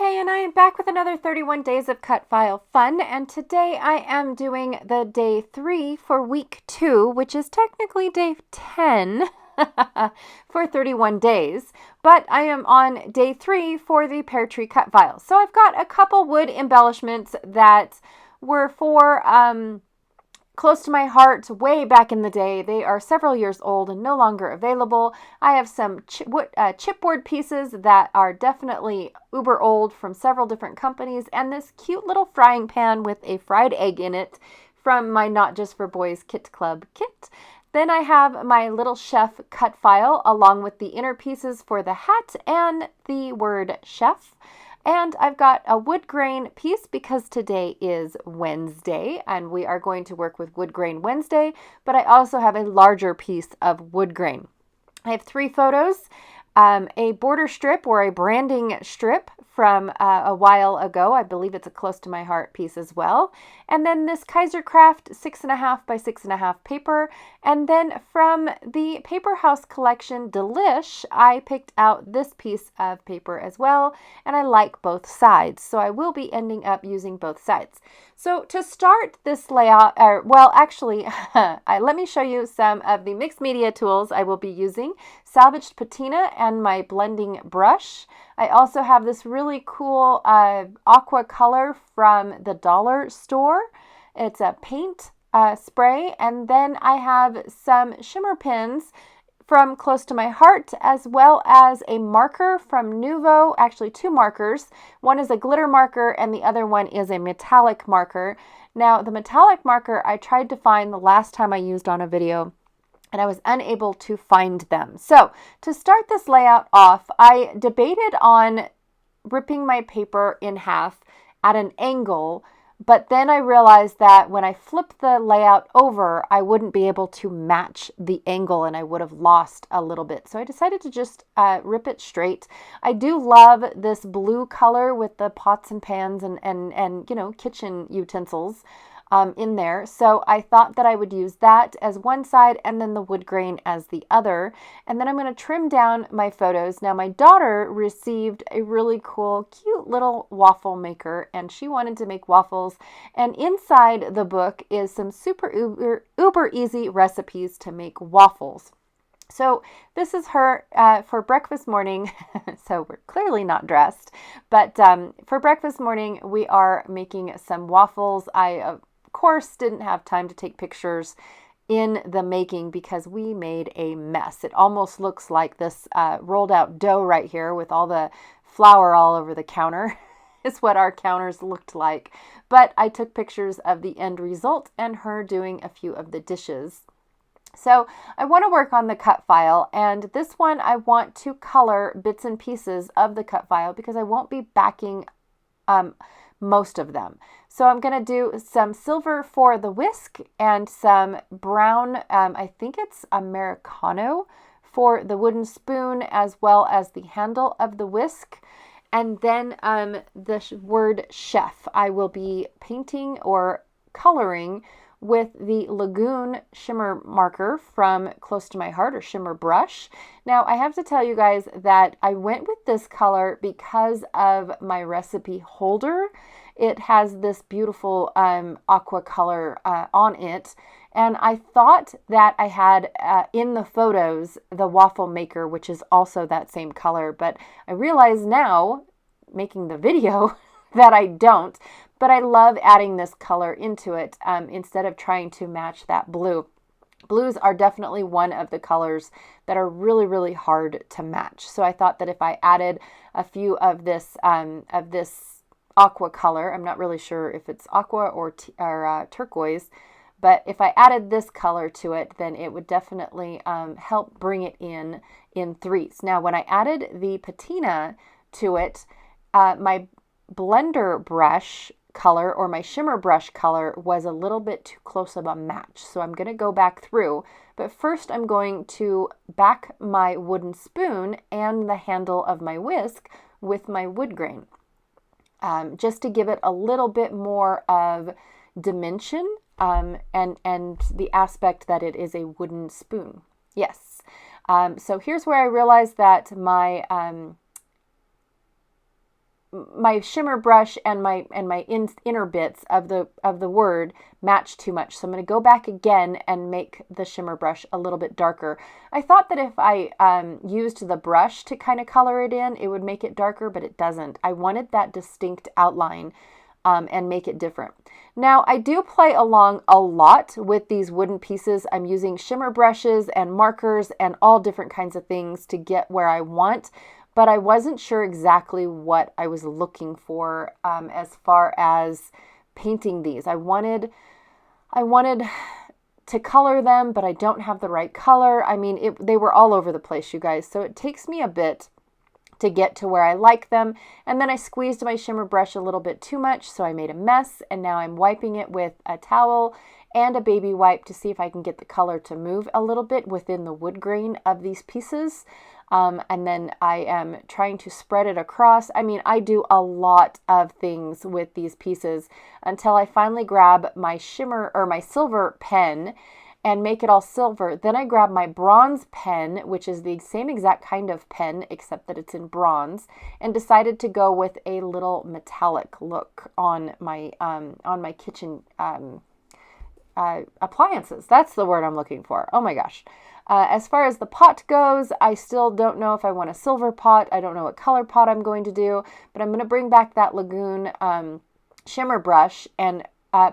Okay, and I am back with another 31 days of cut file fun, and today I am doing the day 3 for week 2, which is technically day 10 for 31 days, but I am on day 3 for the pear tree cut file. So I've got a couple wood embellishments that were for close to my heart way back in the day. They are several years old and no longer available. I have some chipboard pieces that are definitely uber old from several different companies, and this cute little frying pan with a fried egg in it from my Not Just for Boys Kit Club kit. Then I have my little chef cut file along with the inner pieces for the hat and the word chef. And I've got a wood grain piece because today is Wednesday and we are going to work with wood grain Wednesday, but I also have a larger piece of wood grain. I have 3 photos, a border strip or a branding strip from a while ago. I believe it's a close to my heart piece as well. And then this Kaisercraft 6.5 by 6.5 paper. And then from the Paper House collection Delish, I picked out this piece of paper as well. And I like both sides, so I will be ending up using both sides. So to start this layout, let me show you some of the mixed media tools I will be using. Salvaged patina and my blending brush. I also have this really cool aqua color from the dollar store. It's a paint spray, and then I have some shimmer pins from Close to My Heart, as well as a marker from Nuvo, actually 2 markers. One is a glitter marker and the other one is a metallic marker. Now the metallic marker I tried to find the last time I used on a video, and I was unable to find them. So to start this layout off, I debated on ripping my paper in half at an angle, but then I realized that when I flipped the layout over, I wouldn't be able to match the angle and I would have lost a little bit. So I decided to just rip it straight. I do love this blue color with the pots and pans and you know, kitchen utensils in there. So I thought that I would use that as one side and then the wood grain as the other. And then I'm going to trim down my photos. Now my daughter received a really cool, cute little waffle maker, and she wanted to make waffles. And inside the book is some super uber easy recipes to make waffles. So this is her for breakfast morning. So we're clearly not dressed, but for breakfast morning, we are making some waffles. I, of course, didn't have time to take pictures in the making because we made a mess. It almost looks like this rolled out dough right here with all the flour all over the counter. Is what our counters looked like. But I took pictures of the end result and her doing a few of the dishes. So I want to work on the cut file, and this one I want to color bits and pieces of the cut file because I won't be backing most of them. So I'm going to do some silver for the whisk and some brown, I think it's Americano for the wooden spoon, as well as the handle of the whisk. And then the word chef I will be painting or coloring with the Lagoon shimmer marker from Close to My Heart, or shimmer brush. Now I have to tell you guys that I went with this color because of my recipe holder. It has this beautiful aqua color on it, and I thought that I had in the photos the waffle maker, which is also that same color, but I realize now, making the video, that I don't. But I love adding this color into it instead of trying to match that blue. Blues are definitely one of the colors that are really, really hard to match. So I thought that if I added a few of this aqua color, I'm not really sure if it's aqua or turquoise, but if I added this color to it, then it would definitely help bring it in threes. Now, when I added the patina to it, my blender brush color, or my shimmer brush color, was a little bit too close of a match. So I'm going to go back through, but first I'm going to back my wooden spoon and the handle of my whisk with my wood grain, just to give it a little bit more of dimension and the aspect that it is a wooden spoon. Yes. So here's where I realized that my my shimmer brush and my inner bits of the word match too much. So I'm going to go back again and make the shimmer brush a little bit darker. I thought that if I used the brush to kind of color it in, it would make it darker, but it doesn't. I wanted that distinct outline and make it different. Now, I do play along a lot with these wooden pieces. I'm using shimmer brushes and markers and all different kinds of things to get where I want, but I wasn't sure exactly what I was looking for as far as painting these. I wanted to color them, but I don't have the right color. I mean, they were all over the place, you guys, so it takes me a bit to get to where I like them. And then I squeezed my shimmer brush a little bit too much, so I made a mess, and now I'm wiping it with a towel and a baby wipe to see if I can get the color to move a little bit within the wood grain of these pieces. And then I am trying to spread it across. I mean, I do a lot of things with these pieces until I finally grab my shimmer or my silver pen and make it all silver. Then I grab my bronze pen, which is the same exact kind of pen, except that it's in bronze, and decided to go with a little metallic look on my kitchen appliances. That's the word I'm looking for. Oh my gosh. As far as the pot goes, I still don't know if I want a silver pot. I don't know what color pot I'm going to do, but I'm going to bring back that Lagoon shimmer brush, and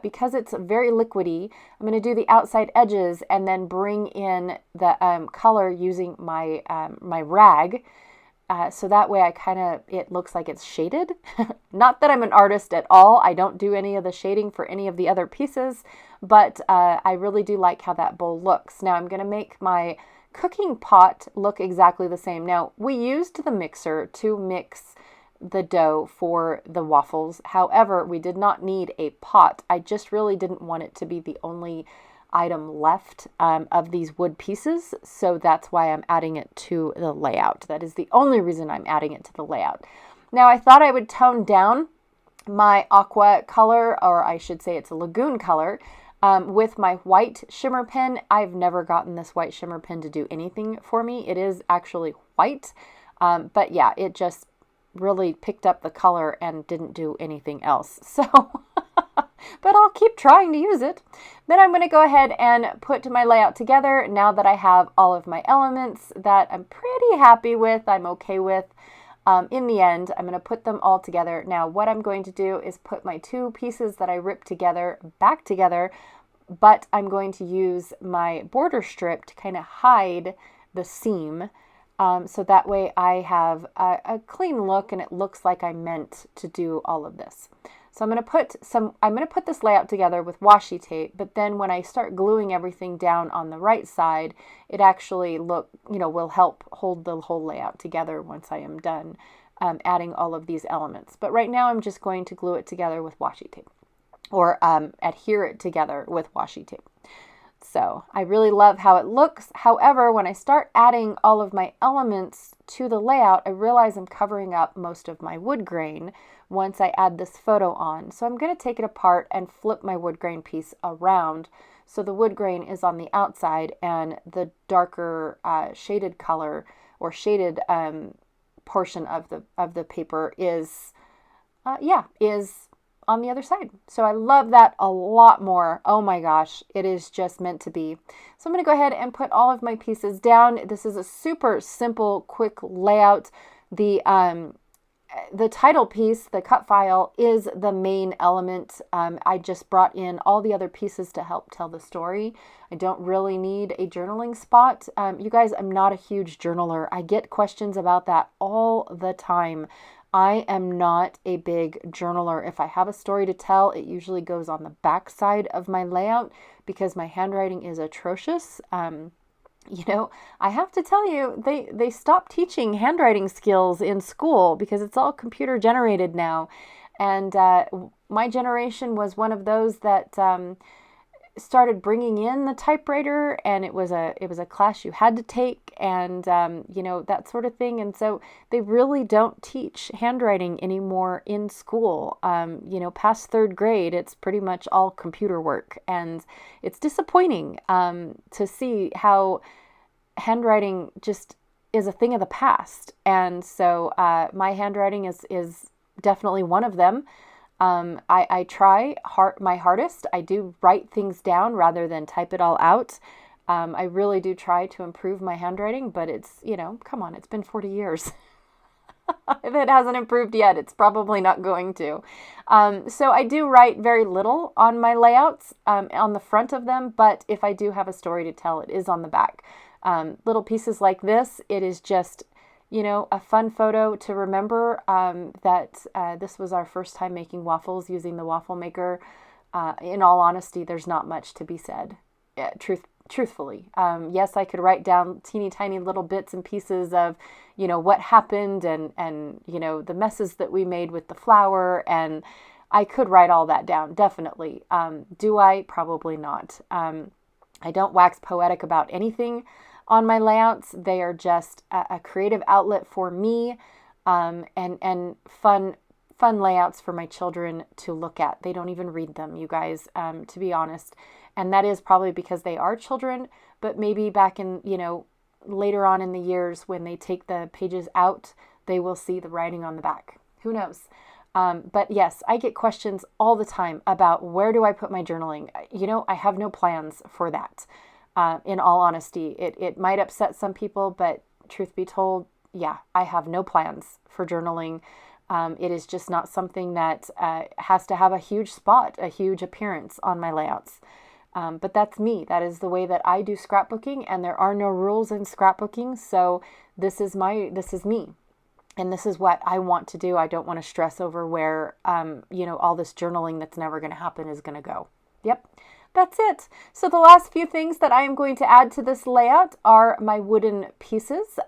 because it's very liquidy, I'm going to do the outside edges and then bring in the color using my my rag. So that way it looks like it's shaded. Not that I'm an artist at all. I don't do any of the shading for any of the other pieces, but I really do like how that bowl looks. Now I'm going to make my cooking pot look exactly the same. Now, we used the mixer to mix the dough for the waffles. However, we did not need a pot. I just really didn't want it to be the only item left of these wood pieces, so that's why I'm adding it to the layout. That is the only reason I'm adding it to the layout. Now, I thought I would tone down my aqua color, or I should say it's a lagoon color, with my white shimmer pen. I've never gotten this white shimmer pen to do anything for me. It is actually white, but yeah, it just really picked up the color and didn't do anything else. So, but I'll keep trying to use it. Then I'm going to go ahead and put my layout together now that I have all of my elements that I'm pretty happy with, I'm okay with. In the end, I'm going to put them all together. Now, what I'm going to do is put my two pieces that I ripped together back together, but I'm going to use my border strip to kind of hide the seam. So that way I have a clean look and it looks like I meant to do all of this. So I'm going to put this layout together with washi tape, but then when I start gluing everything down on the right side, it actually will help hold the whole layout together once I am done adding all of these elements. But right now I'm just going to glue it together with washi tape, or adhere it together with washi tape. So I really love how it looks. However, when I start adding all of my elements to the layout, I realize I'm covering up most of my wood grain once I add this photo on. So I'm going to take it apart and flip my wood grain piece around so the wood grain is on the outside and the darker shaded color or shaded portion of the paper is on the other side. So I love that a lot more. Oh my gosh, it is just meant to be. So I'm going to go ahead and put all of my pieces down. This is a super simple, quick layout. The title piece, the cut file, is the main element. I just brought in all the other pieces to help tell the story. I don't really need a journaling spot. You guys, I'm not a huge journaler. I get questions about that all the time. I am not a big journaler. If I have a story to tell, it usually goes on the back side of my layout because my handwriting is atrocious. I have to tell you, they stopped teaching handwriting skills in school because it's all computer generated now. And my generation was one of those that started bringing in the typewriter, and it was a class you had to take, and that sort of thing. And so they really don't teach handwriting anymore in school. Past third grade, it's pretty much all computer work, and it's disappointing to see how handwriting just is a thing of the past. And so my handwriting is definitely one of them. I try my hardest. I do write things down rather than type it all out. I really do try to improve my handwriting, but it's, come on, it's been 40 years. If it hasn't improved yet, it's probably not going to. So I do write very little on my layouts, on the front of them, but if I do have a story to tell, it is on the back. Little pieces like this, it is just, a fun photo to remember that this was our first time making waffles using the waffle maker. In all honesty, there's not much to be said, truthfully. Yes, I could write down teeny tiny little bits and pieces of, what happened and the messes that we made with the flour, and I could write all that down, definitely. Do I? Probably not. I don't wax poetic about anything on my layouts. They are just a creative outlet for me, and fun layouts for my children to look at. They don't even read them, you guys, to be honest. And that is probably because they are children, but maybe back in, later on in the years when they take the pages out, they will see the writing on the back. Who knows? But yes, I get questions all the time about where do I put my journaling? I have no plans for that. In all honesty, it might upset some people, but truth be told, yeah, I have no plans for journaling. It is just not something that has to have a huge spot, a huge appearance on my layouts. But that's me. That is the way that I do scrapbooking, and there are no rules in scrapbooking. So this is me. And this is what I want to do. I don't want to stress over where, all this journaling that's never going to happen is going to go. Yep. That's it. So the last few things that I am going to add to this layout are my wooden pieces,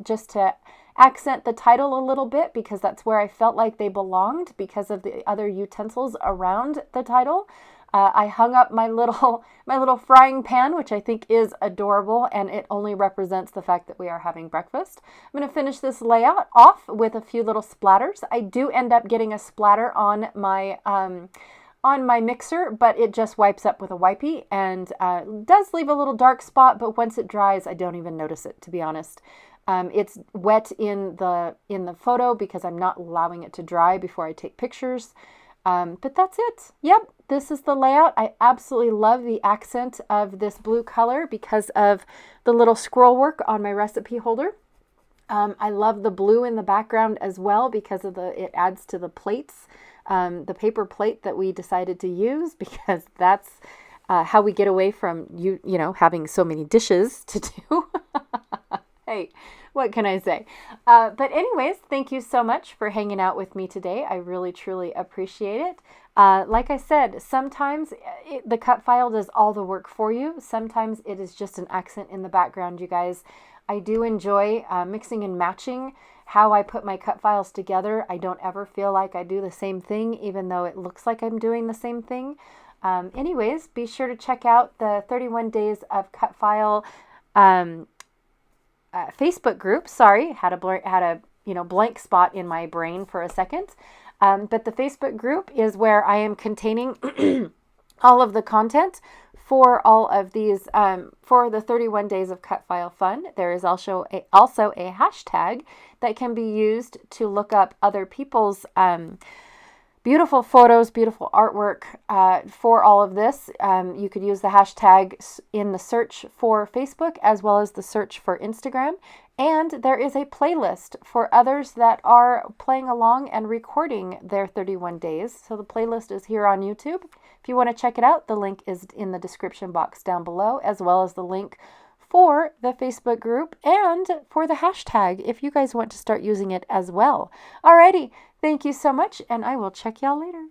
just to accent the title a little bit, because that's where I felt like they belonged because of the other utensils around the title. I hung up my little frying pan, which I think is adorable, and it only represents the fact that we are having breakfast. I'm going to finish this layout off with a few little splatters. I do end up getting a splatter on my mixer, but it just wipes up with a wipey, and does leave a little dark spot, but once it dries, I don't even notice it, to be honest. It's wet in the photo because I'm not allowing it to dry before I take pictures. But that's it. Yep, this is the layout. I absolutely love the accent of this blue color because of the little scroll work on my recipe holder. I love the blue in the background as well because of it adds to the plates, the paper plate that we decided to use, because that's how we get away from having so many dishes to do. Hey, what can I say? But anyways, thank you so much for hanging out with me today. I really, truly appreciate it. Like I said, sometimes the cut file does all the work for you. Sometimes it is just an accent in the background, you guys. I do enjoy mixing and matching how I put my cut files together. I don't ever feel like I do the same thing, even though it looks like I'm doing the same thing. Anyways, be sure to check out the 31 Days of Cut File Facebook group. Sorry, had a blank spot in my brain for a second. But the Facebook group is where I am containing all of the content for all of these, for the 31 Days of Cut File Fun. There is also a hashtag that can be used to look up other people's beautiful photos, beautiful artwork for all of this. You could use the hashtag in the search for Facebook as well as the search for Instagram. And there is a playlist for others that are playing along and recording their 31 days. So the playlist is here on YouTube. If you want to check it out, the link is in the description box down below, as well as the link for the Facebook group and for the hashtag if you guys want to start using it as well. Alrighty, thank you so much, and I will check y'all later.